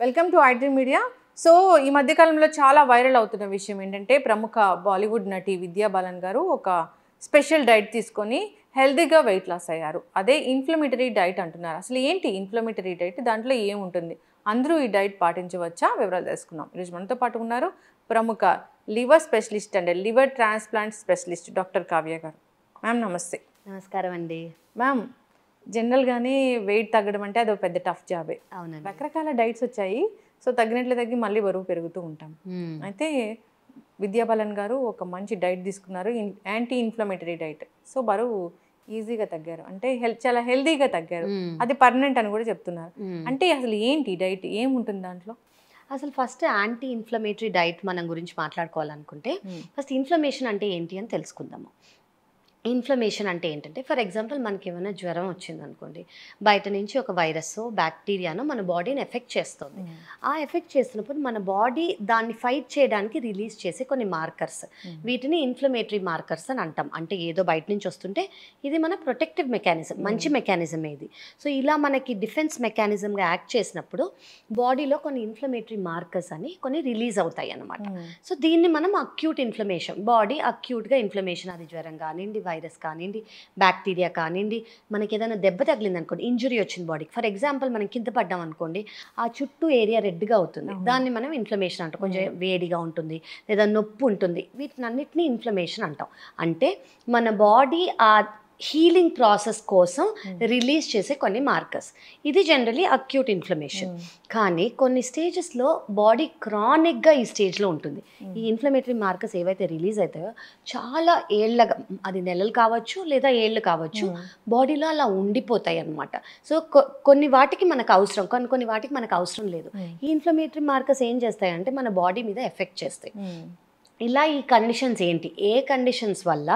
Welcome to iDream media. So ఈ మధ్యకాలంలో చాలా వైరల్ అవుతున్న విషయం ఏంటంటే ప్రముఖ బాలీవుడ్ నటి విద్యా బాలన్ గారు ఒక స్పెషల్ డైట్ తీసుకొని హెల్తీగా వెయిట్ లాస్ అయ్యారు. అదే ఇన్ఫ్లమేటరీ డైట్ అంటున్నారు. అసలు ఏంటి ఇన్ఫ్లమేటరీ డైట్, దాంట్లో ఏముంటుంది, అందరూ ఈ డైట్ పాటించవచ్చా, వివరాలు తెలుసుకుందాం. ఈరోజు మనతో పాటు ఉన్నారు ప్రముఖ liver specialist and liver transplant specialist doctor Kavya గారు. మ్యామ్ నమస్తే. నమస్కారం అండి. మ్యామ్, జనరల్గానే వెయిట్ తగ్గడం అంటే అదొక పెద్ద టఫ్ జాబే. అవునండి. రకరకాల డైట్స్ వచ్చాయి. సో తగ్గినట్లు తగ్గి మళ్ళీ బరువు పెరుగుతూ ఉంటాం. అయితే విద్యా బాలన్ గారు ఒక మంచి డైట్ తీసుకున్నారు, యాంటీ ఇన్ఫ్లమేటరీ డైట్. సో బరువు ఈజీగా తగ్గారు, అంటే చాలా హెల్దీగా తగ్గారు. అది పర్మనెంట్ అని కూడా చెప్తున్నారు. అంటే అసలు ఏంటి డైట్, ఏముంటుంది దాంట్లో? అసలు ఫస్ట్ యాంటీ ఇన్ఫ్లమేటరీ డైట్ మనం గురించి మాట్లాడుకోవాలనుకుంటే ఫస్ట్ ఇన్ఫ్లమేషన్ అంటే ఏంటి అని తెలుసుకుందాము. ఇన్ఫ్లమేషన్ అంటే ఏంటంటే, ఫర్ ఎగ్జాంపుల్ మనకి ఏమైనా జ్వరం వచ్చిందనుకోండి, బయట నుంచి ఒక వైరస్ బ్యాక్టీరియాను మన బాడీని ఎఫెక్ట్ చేస్తుంది. ఆ ఎఫెక్ట్ చేస్తున్నప్పుడు మన బాడీ దాన్ని ఫైట్ చేయడానికి రిలీజ్ చేసే కొన్ని మార్కర్స్, వీటిని ఇన్ఫ్లమేటరీ మార్కర్స్ అని అంటాం. అంటే ఏదో బయట నుంచి వస్తుంటే ఇది మన ప్రొటెక్టివ్ మెకానిజం, మంచి మెకానిజం ఇది. సో ఇలా మనకి డిఫెన్స్ మెకానిజంగా యాక్ట్ చేసినప్పుడు బాడీలో కొన్ని ఇన్ఫ్లమేటరీ మార్కర్స్ అని కొన్ని రిలీజ్ అవుతాయి అన్నమాట. సో దీన్ని మనం అక్యూట్ ఇన్ఫ్లమేషన్, బాడీ అక్యూట్గా ఇన్ఫ్లమేషన్, అది జ్వరం కానివ్వండి, వైరస్ కానివ్వండి, బ్యాక్టీరియా కానివ్వండి, మనకి ఏదైనా దెబ్బ తగిలింది అనుకోండి, ఇంజురీ వచ్చింది బాడీకి, ఫర్ ఎగ్జాంపుల్ మనం కింద పడ్డాం అనుకోండి, ఆ చుట్టూ ఏరియా రెడ్గా అవుతుంది, దాన్ని మనం ఇన్ఫ్లమేషన్ అంటాం. కొంచెం వేడిగా ఉంటుంది లేదా నొప్పి ఉంటుంది, వీటిని అన్నిటినీ ఇన్ఫ్లమేషన్ అంటాం. అంటే మన బాడీ ఆ హీలింగ్ ప్రాసెస్ కోసం రిలీజ్ చేసే కొన్ని మార్కర్స్. ఇది జనరలీ అక్యూట్ ఇన్ఫ్లమేషన్. కానీ కొన్ని స్టేజెస్లో బాడీ క్రానిక్గా ఈ స్టేజ్లో ఉంటుంది. ఈ ఇన్ఫ్లమేటరీ మార్కర్స్ ఏవైతే రిలీజ్ అవుతాయో చాలా ఏళ్ళగా, అది నెలలు కావచ్చు లేదా ఏళ్ళు కావచ్చు, బాడీలో అలా ఉండిపోతాయి అన్నమాట. సో కొన్ని వాటికి మనకు అవసరం, కొన్ని వాటికి మనకు అవసరం లేదు. ఈ ఇన్ఫ్లమేటరీ మార్కర్స్ ఏం చేస్తాయంటే మన బాడీ మీద ఎఫెక్ట్ చేస్తాయి. ఇలా ఈ కండిషన్స్ ఏంటి, ఏ కండిషన్స్ వల్ల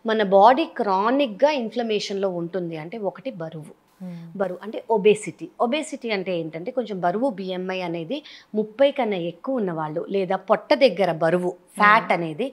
మన బాడీ క్రానిక్గా ఇన్ఫ్లమేషన్లో ఉంటుంది అంటే, ఒకటి బరువు అంటే ఒబేసిటీ అంటే ఏంటంటే కొంచెం బరువు, బిఎంఐ అనేది 30 కన్నా ఎక్కువ ఉన్నవాళ్ళు, లేదా పొట్ట దగ్గర బరువు ఫ్యాట్ అనేది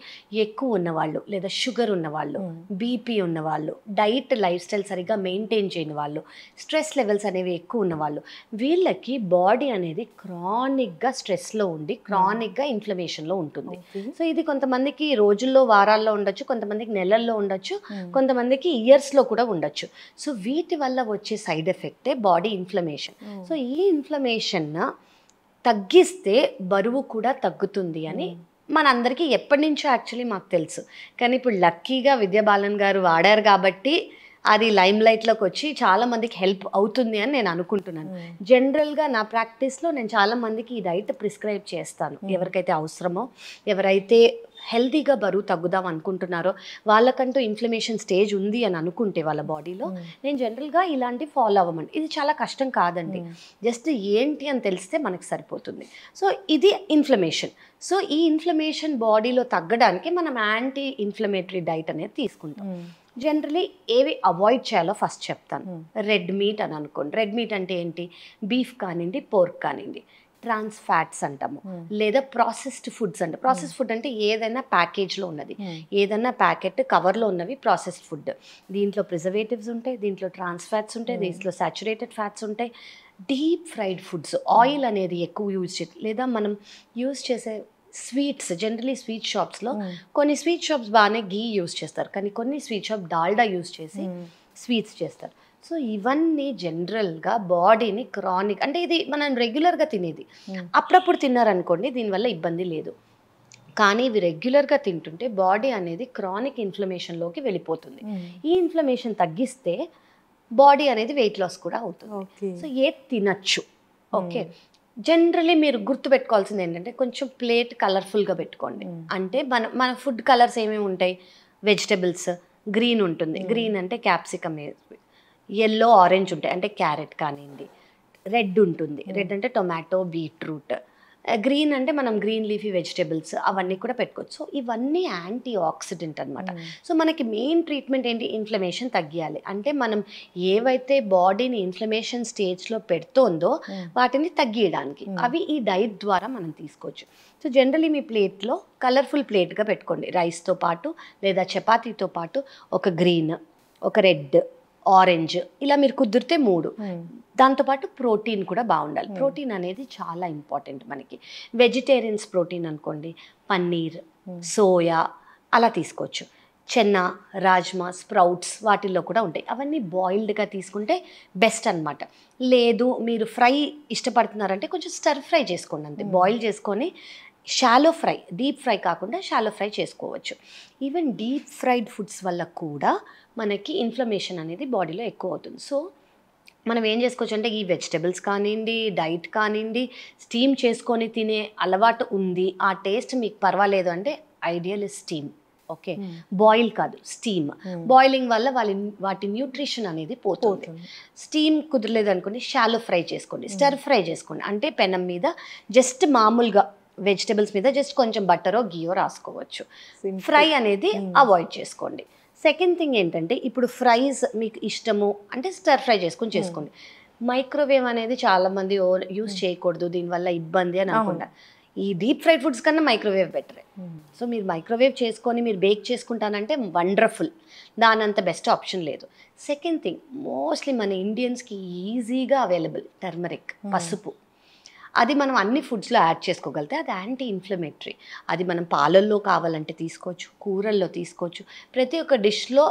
ఎక్కువ ఉన్నవాళ్ళు, లేదా షుగర్ ఉన్నవాళ్ళు, బీపీ ఉన్నవాళ్ళు, డైట్ లైఫ్ స్టైల్ సరిగ్గా మెయింటైన్ చేయని వాళ్ళు, స్ట్రెస్ లెవెల్స్ అనేవి ఎక్కువ ఉన్నవాళ్ళు, వీళ్ళకి బాడీ అనేది క్రానిక్గా స్ట్రెస్లో ఉండి క్రానిక్గా ఇన్ఫ్లమేషన్లో ఉంటుంది. సో ఇది కొంతమందికి రోజుల్లో, వారాల్లో ఉండొచ్చు, కొంతమందికి నెలల్లో ఉండొచ్చు, కొంతమందికి ఇయర్స్లో కూడా ఉండొచ్చు. సో వీటి వల్ల వచ్చే సైడ్ ఎఫెక్టే బాడీ ఇన్ఫ్లమేషన్. సో ఈ ఇన్ఫ్లమేషన్ తగ్గిస్తే బరువు కూడా తగ్గుతుంది అని మనందరికీ ఎప్పటి నుంచో యాక్చువల్లీ మాకు తెలుసు. కానీ ఇప్పుడు లక్కీగా విద్యా బాలన్ గారు వాడారు కాబట్టి అది లైమ్ లైట్లోకి వచ్చి చాలామందికి హెల్ప్ అవుతుంది అని నేను అనుకుంటున్నాను. జనరల్గా నా ప్రాక్టీస్లో నేను చాలామందికి ఈ డైట్ ప్రిస్క్రైబ్ చేస్తాను. ఎవరికైతే అవసరమో, ఎవరైతే హెల్తీగా బరువు తగ్గుదాం అనుకుంటున్నారో, వాళ్ళకంటూ ఇన్ఫ్లమేషన్ స్టేజ్ ఉంది అని అనుకుంటే వాళ్ళ బాడీలో, నేను జనరల్గా ఇలాంటివి ఫాలో అవ్వమండి. ఇది చాలా కష్టం కాదండి, జస్ట్ ఏంటి అని తెలిస్తే మనకు సరిపోతుంది. సో ఇది ఇన్ఫ్లమేషన్. సో ఈ ఇన్ఫ్లమేషన్ బాడీలో తగ్గడానికి మనం యాంటీ ఇన్ఫ్లమేటరీ డైట్ అనేది తీసుకుంటాం. జనరలీ ఏవి అవాయిడ్ చేయాలో ఫస్ట్ చెప్తాను. రెడ్ మీట్ అని అనుకోండి. రెడ్ మీట్ అంటే ఏంటి, బీఫ్ కానివ్వండి, పోర్క్ కానివ్వండి, ట్రాన్స్ ఫ్యాట్స్ అంటాము, లేదా ప్రాసెస్డ్ ఫుడ్స్ అంటే, ప్రాసెస్డ్ ఫుడ్ అంటే ఏదైనా ప్యాకేజ్లో ఉన్నది, ఏదైనా ప్యాకెట్ కవర్లో ఉన్నవి ప్రాసెస్డ్ ఫుడ్. దీంట్లో ప్రిజర్వేటివ్స్ ఉంటాయి, దీంట్లో ట్రాన్స్ ఫ్యాట్స్ ఉంటాయి, దీంట్లో సాచురేటెడ్ ఫ్యాట్స్ ఉంటాయి. డీప్ ఫ్రైడ్ ఫుడ్స్, ఆయిల్ అనేది ఎక్కువ యూజ్ చేయాలి, లేదా మనం యూజ్ చేసే స్వీట్స్, జనరలీ స్వీట్ షాప్స్లో కొన్ని స్వీట్ షాప్స్ బాగానే గీ యూజ్ చేస్తారు, కానీ కొన్ని స్వీట్ షాప్ డాల్డా యూజ్ చేసి స్వీట్స్ చేస్తారు. సో ఇవన్నీ జనరల్గా బాడీని క్రానిక్, అంటే ఇది మనం రెగ్యులర్గా తినేది, అప్పుడప్పుడు తిన్నారనుకోండి దీనివల్ల ఇబ్బంది లేదు. కానీ ఇవి రెగ్యులర్గా తింటుంటే బాడీ అనేది క్రానిక్ ఇన్ఫ్లమేషన్లోకి వెళ్ళిపోతుంది. ఈ ఇన్ఫ్లమేషన్ తగ్గిస్తే బాడీ అనేది వెయిట్ లాస్ కూడా అవుతుంది. సో ఏది తినచ్చు. ఓకే, జనరలీ మీరు గుర్తుపెట్టుకోవాల్సింది ఏంటంటే కొంచెం ప్లేట్ కలర్ఫుల్గా పెట్టుకోండి. అంటే మన ఫుడ్ కలర్స్ ఏమేమి ఉంటాయి, వెజిటబుల్స్ గ్రీన్ ఉంటుంది, గ్రీన్ అంటే క్యాప్సికమ్, ఎల్లో ఆరెంజ్ ఉంటాయి అంటే క్యారెట్ కానివ్వండి, రెడ్ ఉంటుంది, రెడ్ అంటే టొమాటో, బీట్రూట్, గ్రీన్ అంటే మనం గ్రీన్ లీఫీ వెజిటబుల్స్ అవన్నీ కూడా పెట్టుకోవచ్చు. సో ఇవన్నీ యాంటీ ఆక్సిడెంట్ అనమాట. సో మనకి మెయిన్ ట్రీట్మెంట్ ఏంటి, ఇన్ఫ్లమేషన్ తగ్గియాలి అంటే మనం ఏవైతే బాడీని ఇన్ఫ్లమేషన్ స్టేజ్లో పెడుతోందో వాటిని తగ్గియడానికి అవి ఈ డైట్ ద్వారా మనం తీసుకోవచ్చు. సో జనరలీ మీ ప్లేట్లో కలర్ఫుల్ ప్లేట్గా పెట్టుకోండి, రైస్తో పాటు లేదా చపాతీతో పాటు ఒక గ్రీన్, ఒక రెడ్, ఆరెంజ్, ఇలా మీరు కుదిరితే 3. దాంతోపాటు ప్రోటీన్ కూడా బాగుండాలి. ప్రోటీన్ అనేది చాలా ఇంపార్టెంట్ మనకి. వెజిటేరియన్స్ ప్రోటీన్ అనుకోండి, పన్నీర్, సోయా అలా తీసుకోవచ్చు. చెన్న, రాజ్మా, స్ప్రౌట్స్ వాటిల్లో కూడా ఉంటాయి. అవన్నీ బాయిల్డ్గా తీసుకుంటే బెస్ట్ అనమాట. లేదు మీరు ఫ్రై ఇష్టపడుతున్నారంటే కొంచెం స్టర్ ఫ్రై చేసుకోండి అంతే. బాయిల్ చేసుకొని షాలో ఫ్రై, డీప్ ఫ్రై కాకుండా షాలో ఫ్రై చేసుకోవచ్చు. ఈవెన్ డీప్ ఫ్రైడ్ ఫుడ్స్ వల్ల కూడా మనకి ఇన్ఫ్లమేషన్ అనేది బాడీలో ఎక్కువ అవుతుంది. సో మనం ఏం చేసుకోవచ్చు అంటే ఈ వెజిటబుల్స్ కానివ్వండి, డైట్ కానివ్వండి, స్టీమ్ చేసుకొని తినే అలవాటు ఉంది, ఆ టేస్ట్ మీకు పర్వాలేదు అంటే ideal is steam. Okay, boil కాదు, స్టీమ్. బాయిలింగ్ వల్ల వాటి న్యూట్రిషన్ అనేది పోతుంది. స్టీమ్ కుదరలేదు అనుకోండి, షాలో ఫ్రై చేసుకోండి, స్టర్ ఫ్రై చేసుకోండి. అంటే పెనం మీద జస్ట్ మామూలుగా వెజిటబుల్స్ మీద జస్ట్ కొంచెం బట్టరో గీయో రాసుకోవచ్చు. ఫ్రై అనేది అవాయిడ్ చేసుకోండి. సెకండ్ థింగ్ ఏంటంటే ఇప్పుడు ఫ్రైస్ మీకు ఇష్టము అంటే స్టర్ ఫ్రై చేసుకోండి. మైక్రోవేవ్ అనేది చాలామంది యూస్ చేయకూడదు, దీనివల్ల ఇబ్బంది అని అనుకుంటా. ఈ డీప్ ఫ్రైడ్ ఫుడ్స్ కన్నా మైక్రోవేవ్ బెటరే. సో మీరు మైక్రోవేవ్ చేసుకొని మీరు బేక్ చేసుకుంటానంటే వండర్ఫుల్, దానంత బెస్ట్ ఆప్షన్ లేదు. సెకండ్ థింగ్, మోస్ట్లీ మన ఇండియన్స్కి ఈజీగా అవైలబుల్ టర్మరిక్, పసుపు. అది మనం అన్ని ఫుడ్స్లో యాడ్ చేసుకోగలిగితే అది యాంటీ ఇన్ఫ్లమేటరీ. అది మనం పాలల్లో కావాలంటే తీసుకోవచ్చు, కూరల్లో తీసుకోవచ్చు. ప్రతి ఒక్క డిష్లో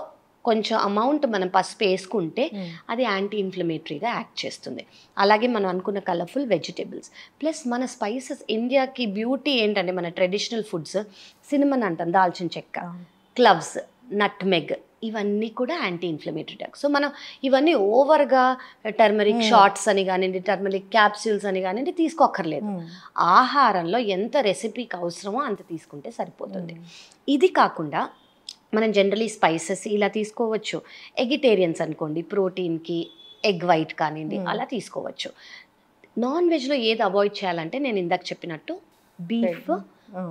కొంచెం అమౌంట్ మనం పసుపు వేసుకుంటే అది యాంటీ ఇన్ఫ్లమేటరీగా యాక్ట్ చేస్తుంది. అలాగే మనం అనుకున్న కలర్ఫుల్ వెజిటేబుల్స్ ప్లస్ మన స్పైసెస్. ఇండియాకి బ్యూటీ ఏంటంటే మన ట్రెడిషనల్ ఫుడ్స్, సినిమన్ అంటాం, దాల్చిన చెక్క, క్లవ్స్, నట్మెగ్, ఇవన్నీ కూడా యాంటీ ఇన్ఫ్లమేటరీ డ్రగ్స్. సో మనం ఇవన్నీ ఓవర్గా టర్మరిక్ షార్ట్స్ అని కానివ్వండి, టర్మరిక్ క్యాప్సూల్స్ అని కానివ్వండి తీసుకోక్కర్లేదు. ఆహారంలో ఎంత రెసిపీకి అవసరమో అంత తీసుకుంటే సరిపోతుంది. ఇది కాకుండా మనం జనరలీ స్పైసెస్ ఇలా తీసుకోవచ్చు. ఎగిటేరియన్స్ అనుకోండి, ప్రోటీన్కి ఎగ్ వైట్ కానివ్వండి అలా తీసుకోవచ్చు. నాన్ వెజ్లో ఏది అవాయిడ్ చేయాలంటే నేను ఇందాక చెప్పినట్టు బీఫ్,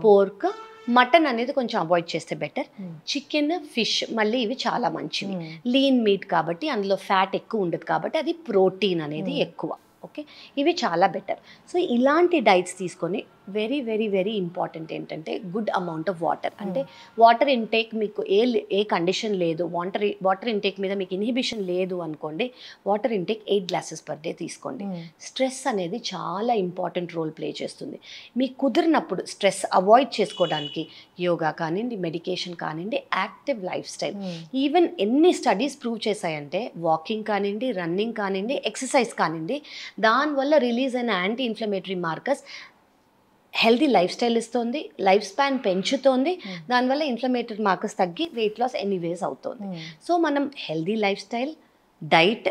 పోర్క్, మటన్ అనేది కొంచెం అవాయిడ్ చేస్తే బెటర్. చికెన్, ఫిష్ మళ్ళీ ఇవి చాలా మంచివి. లీన్ మీట్ కాబట్టి అందులో ఫ్యాట్ ఎక్కువ ఉండదు కాబట్టి అది ప్రోటీన్ అనేది ఎక్కువ. ఓకే, ఇవి చాలా బెటర్. సో ఇలాంటి డైట్స్ తీసుకొని వెరీ వెరీ వెరీ ఇంపార్టెంట్ ఏంటంటే గుడ్ అమౌంట్ ఆఫ్ వాటర్. అంటే వాటర్ ఇంటేక్ మీకు ఏ కండిషన్ లేదు, వాటర్ ఇంటేక్ మీద మీకు ఇన్హిబిషన్ లేదు అనుకోండి, water intake 8 glasses per day తీసుకోండి. స్ట్రెస్ అనేది చాలా ఇంపార్టెంట్ రోల్ ప్లే చేస్తుంది. మీకు కుదిరినప్పుడు స్ట్రెస్ అవాయిడ్ చేసుకోవడానికి యోగా కానివ్వండి, మెడికేషన్ కానివ్వండి, యాక్టివ్ లైఫ్ స్టైల్. ఈవెన్ ఎన్ని స్టడీస్ ప్రూవ్ చేశాయంటే వాకింగ్ కానివ్వండి, రన్నింగ్ కానివ్వండి, ఎక్సర్సైజ్ కానివ్వండి, దానివల్ల రిలీజ్ అయిన anti inflammatory markers healthy lifestyle ఇస్తుంది, లైఫ్ స్పాన్ పెంచుతోంది, దానివల్ల ఇన్ఫ్లమేటరీ మార్కర్స్ తగ్గి వెయిట్ లాస్ ఎనీవేస్ అవుతుంది. సో మనం healthy lifestyle, diet,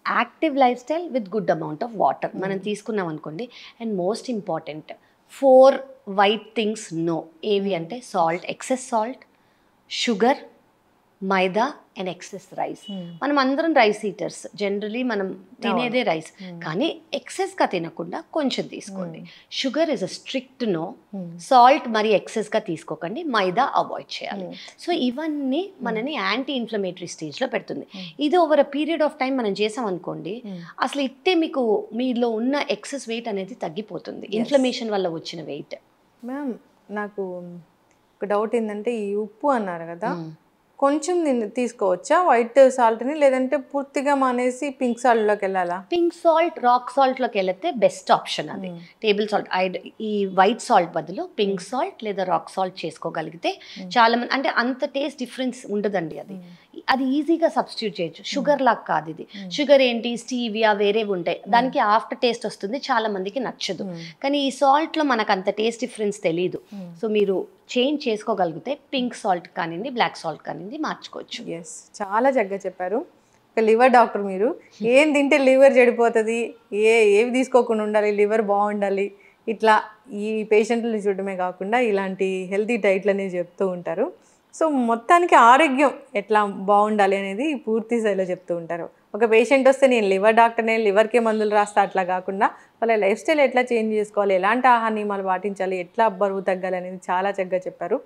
active lifestyle with good amount of water మనం తీసుకున్నాం అనుకోండి. And most important 4 white things no. ఏవి అంటే salt, excess salt, sugar, maida and excess rice. మనం అందరం రైస్ ఈటర్స్, జనరలీ మనం తినేదే రైస్, కానీ ఎక్సెస్గా తినకుండా కొంచెం తీసుకోండి. Sugar is a strict no. Salt మరి ఎక్సెస్గా తీసుకోకండి, మైదా అవాయిడ్ చేయాలి. సో ఇవన్నీ మనని యాంటీ ఇన్ఫ్లమేటరీ స్టేజ్లో పెడుతుంది. ఇది over a period of time మనం చేసాం అనుకోండి, అసలు ఇట్టే మీకు మీలో ఉన్న ఎక్సెస్ వెయిట్ అనేది తగ్గిపోతుంది, ఇన్ఫ్లమేషన్ వల్ల వచ్చిన వెయిట్. మ్యామ్ నాకు ఒక డౌట్ ఏంటంటే ఈ ఉప్పు అన్నారు కదా, కొంచెం తీసుకోవచ్చా వైట్ సాల్ట్ని, లేదంటే పూర్తిగా మానేసి పింక్ సాల్ట్లోకి వెళ్ళాలా? పింక్ సాల్ట్, రాక్ సాల్ట్లోకి వెళితే బెస్ట్ ఆప్షన్ అది. టేబుల్ సాల్ట్, ఈ వైట్ సాల్ట్ బదులు పింక్ సాల్ట్ లేదా రాక్ సాల్ట్ చేసుకోగలిగితే చాలా మంది, అంటే అంత టేస్ట్ డిఫరెన్స్ ఉండదండి. అది ఈజీగా సబ్స్టిట్యూట్ చేయొచ్చు. షుగర్ లాగా కాదు ఇది. షుగర్ ఏంటి, స్టీవియా వేరేవి ఉంటాయి, దానికి ఆఫ్టర్ టేస్ట్ వస్తుంది, చాలా మందికి నచ్చదు. కానీ ఈ సాల్ట్లో మనకు అంత టేస్ట్ డిఫరెన్స్ తెలియదు. సో మీరు చేంజ్ చేసుకోగలిగితే పింక్ సాల్ట్ కానివ్వండి, బ్లాక్ సాల్ట్ కానివ్వండి మార్చుకోవచ్చు. ఎస్, చాలా చక్కగా చెప్పారు. ఒక లివర్ డాక్టర్ మీరు, ఏం తింటే లివర్ చెడిపోతుంది, ఏవి తీసుకోకుండా ఉండాలి, లివర్ బాగుండాలి, ఇట్లా ఈ పేషెంట్లను చూడటమే కాకుండా ఇలాంటి హెల్తీ డైట్లు అనేవి చెప్తూ ఉంటారు. సో మొత్తానికి ఆరోగ్యం ఎట్లా బాగుండాలి అనేది పూర్తి స్థాయిలో చెప్తూ ఉంటారు. ఒక పేషెంట్ వస్తే నేను లివర్ డాక్టర్నే, లివర్కే మందులు రాస్తా అట్లా కాకుండా వాళ్ళ లైఫ్ స్టైల్ ఎట్లా చేంజ్ చేసుకోవాలి, ఎలాంటి ఆహార నియమాలు పాటించాలి, ఎట్లా బరువు తగ్గాలి అనేది చాలా చక్కగా చెప్పారు.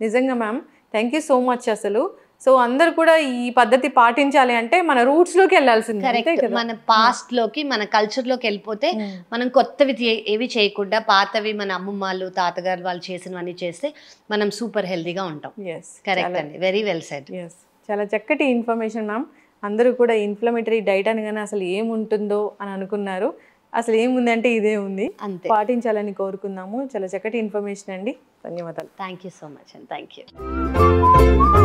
నిజంగా ma'am thank you so much. అసలు సో అందరు కూడా ఈ పద్ధతి పాటించాలి అంటే మన రూట్స్లోకి వెళ్ళాల్సింది. కరెక్ట్, మన పాస్ట్లోకి, మన కల్చర్లోకి వెళ్ళిపోతే మనం కొత్తవి ఏవి చేయకుండా పాతవి మన అమ్మమ్మలు, తాతగారు వాళ్ళు చేసినవన్నీ చేస్తే మనం సూపర్ హెల్తీగా ఉంటాం. ఎస్, కరెక్ట్ అండి, వెరీ వెల్ సెడ్. ఎస్, చాలా చక్కటి ఇన్ఫర్మేషన్ మ్యామ్. అందరూ కూడా ఇన్ఫ్లమేటరీ డైట్ అనగానే అసలు ఏముంటుందో అని అనుకున్నారు. అసలు ఏముందంటే ఇదే ఉంది. అంతే. పాటించాలని కోరుకుందాము. చాలా చక్కటి ఇన్ఫర్మేషన్ అండి. ధన్యవాదాలు. Thank you so much and thank you.